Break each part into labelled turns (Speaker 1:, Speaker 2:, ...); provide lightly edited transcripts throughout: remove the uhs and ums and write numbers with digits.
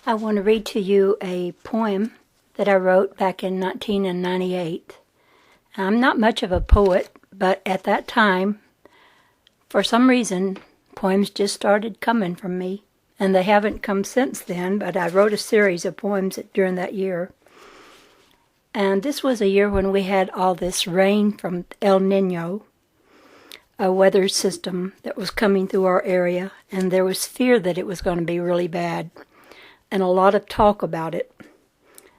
Speaker 1: I want to read to you a poem that I wrote back in 1998. I'm not much of a poet, but at that time, for some reason, poems just started coming from me, and they haven't come since then, but I wrote a series of poems during that year. And this was a year when we had all this rain from El Nino, a weather system that was coming through our area, and there was fear that it was going to be really bad, and a lot of talk about it.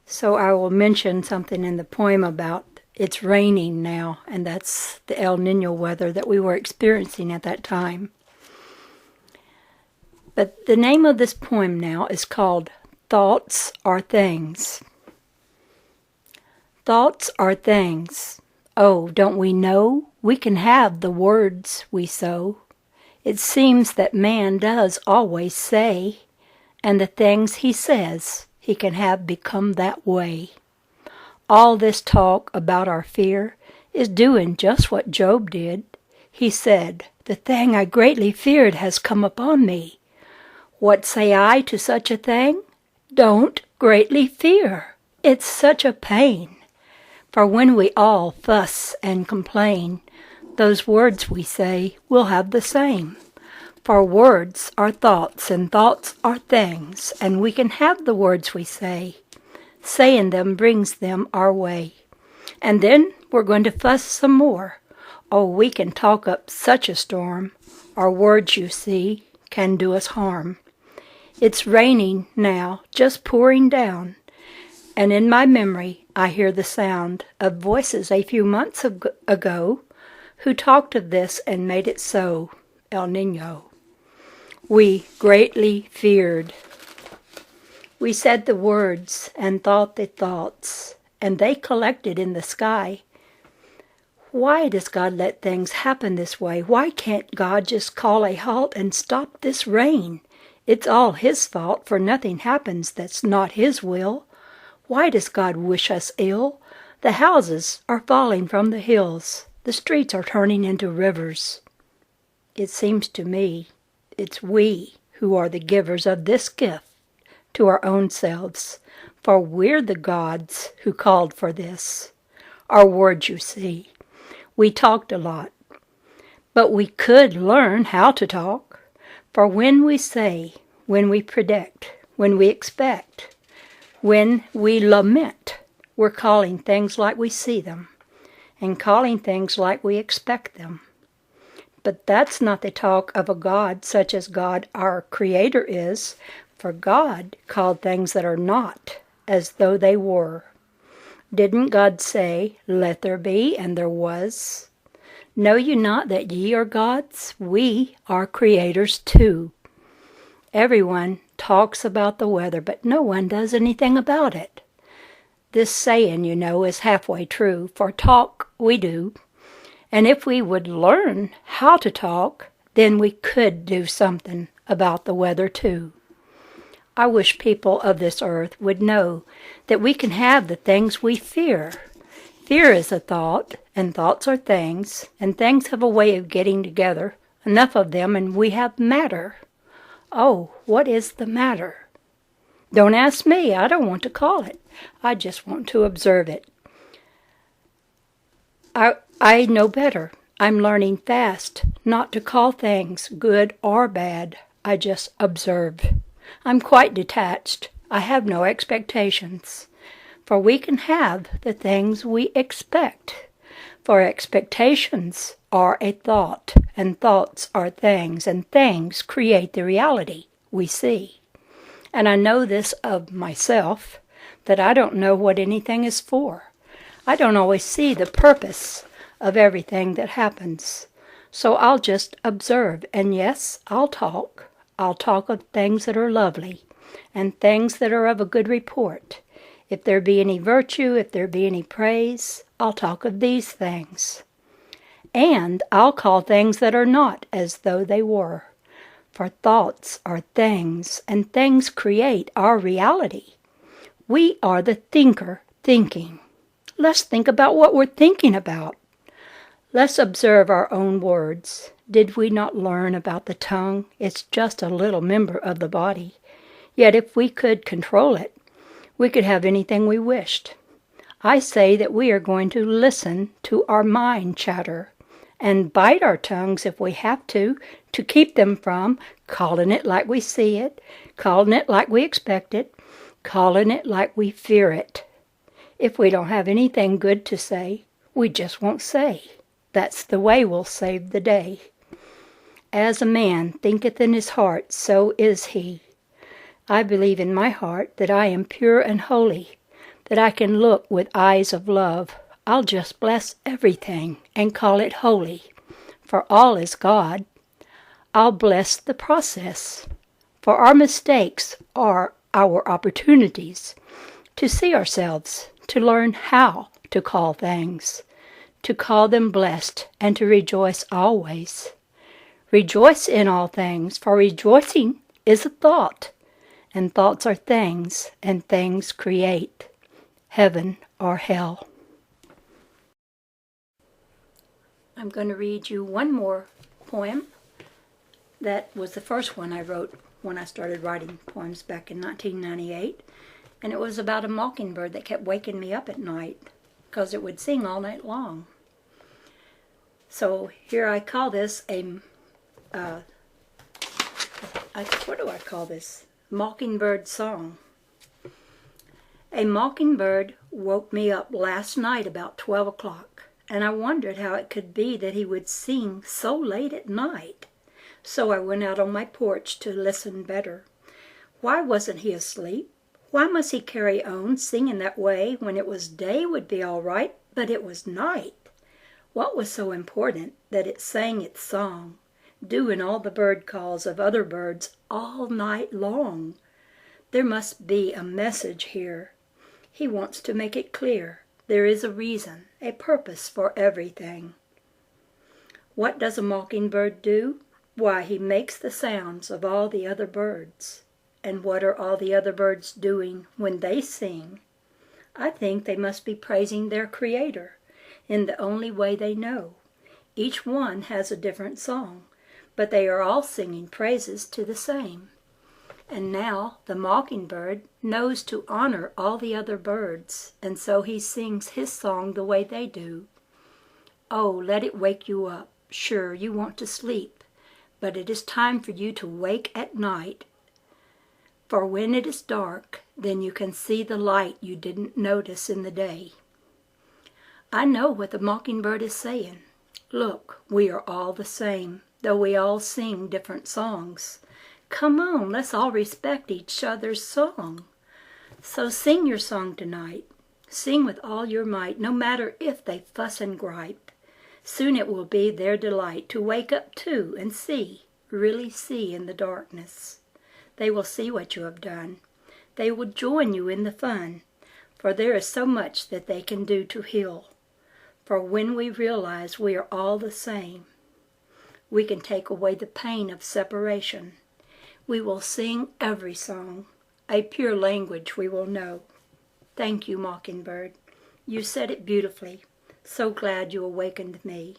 Speaker 1: So I will mention something in the poem about it's raining now, and that's the El Nino weather that we were experiencing at that time. But the name of this poem now is called Thoughts Are Things. Thoughts are things. Oh, don't we know we can have the words we sow? It seems that man does always say, and the things he says he can have become that way. All this talk about our fear is doing just what Job did. He said, "The thing I greatly feared has come upon me." What say I to such a thing? Don't greatly fear. It's such a pain. For when we all fuss and complain, those words we say will have the same. For words are thoughts, and thoughts are things, and we can have the words we say. Saying them brings them our way. And then we're going to fuss some more. Oh, we can talk up such a storm. Our words, you see, can do us harm. It's raining now, just pouring down, and in my memory I hear the sound of voices a few months ago who talked of this and made it so, El Nino. We greatly feared. We said the words and thought the thoughts, and they collected in the sky. Why does God let things happen this way? Why can't God just call a halt and stop this rain? It's all His fault, for nothing happens that's not His will. Why does God wish us ill? The houses are falling from the hills. The streets are turning into rivers. It seems to me it's we who are the givers of this gift to our own selves, for we're the gods who called for this. Our words, you see. We talked a lot, but we could learn how to talk. For when we say, when we predict, when we expect, when we lament, we're calling things like we see them, and calling things like we expect them. But that's not the talk of a God such as God our Creator is, for God called things that are not as though they were. Didn't God say, "Let there be," and there was? Know you not that ye are gods? We are creators too. Everyone talks about the weather, but no one does anything about it. This saying, you know, is halfway true, for talk we do. And if we would learn how to talk, then we could do something about the weather too. I wish people of this earth would know that we can have the things we fear. Fear is a thought, and thoughts are things, and things have a way of getting together, enough of them, and we have matter. Oh, what is the matter? Don't ask me, I don't want to call it. I just want to observe it. I know better. I'm learning fast not to call things good or bad. I just observe. I'm quite detached. I have no expectations. For we can have the things we expect. For expectations are a thought, and thoughts are things, and things create the reality we see. And I know this of myself, that I don't know what anything is for. I don't always see the purpose of everything that happens. So I'll just observe, and yes, I'll talk. I'll talk of things that are lovely, and things that are of a good report. If there be any virtue, if there be any praise, I'll talk of these things. And I'll call things that are not as though they were. For thoughts are things, and things create our reality. We are the thinker thinking. Let's think about what we're thinking about. Let's observe our own words. Did we not learn about the tongue? It's just a little member of the body. Yet if we could control it, we could have anything we wished. I say that we are going to listen to our mind chatter and bite our tongues if we have to keep them from calling it like we see it, calling it like we expect it, calling it like we fear it. If we don't have anything good to say, we just won't say. That's the way we'll save the day. As a man thinketh in his heart, so is he. I believe in my heart that I am pure and holy, that I can look with eyes of love. I'll just bless everything and call it holy, for all is God. I'll bless the process, for our mistakes are our opportunities to see ourselves, to learn how to call things, to call them blessed, and to rejoice always. Rejoice in all things, for rejoicing is a thought, and thoughts are things, and things create heaven or hell. I'm going to read you one more poem. That was the first one I wrote when I started writing poems back in 1998. And it was about a mockingbird that kept waking me up at night because it would sing all night long. So here I call this what do I call this? Mockingbird song. A mockingbird woke me up last night about 12 o'clock, and I wondered how it could be that he would sing so late at night. So I went out on my porch to listen better. Why wasn't he asleep? Why must he carry on singing that way when it was day would be all right, but it was night? What was so important that it sang its song, doing all the bird calls of other birds all night long? There must be a message here. He wants to make it clear. There is a reason, a purpose for everything. What does a mockingbird do? Why, he makes the sounds of all the other birds. And what are all the other birds doing when they sing? I think they must be praising their Creator in the only way they know. Each one has a different song, but they are all singing praises to the same. And now the mockingbird knows to honor all the other birds, and so he sings his song the way they do. Oh, let it wake you up. Sure, you want to sleep, but it is time for you to wake at night. For when it is dark, then you can see the light you didn't notice in the day. I know what the mockingbird is saying. Look, we are all the same, though we all sing different songs. Come on, let's all respect each other's song. So sing your song tonight. Sing with all your might, no matter if they fuss and gripe. Soon it will be their delight to wake up too and see, really see in the darkness. They will see what you have done. They will join you in the fun, for there is so much that they can do to heal. For when we realize we are all the same, we can take away the pain of separation. We will sing every song, a pure language we will know. Thank you, Mockingbird. You said it beautifully. So glad you awakened me.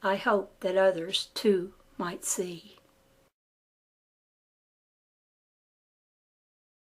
Speaker 1: I hope that others, too, might see.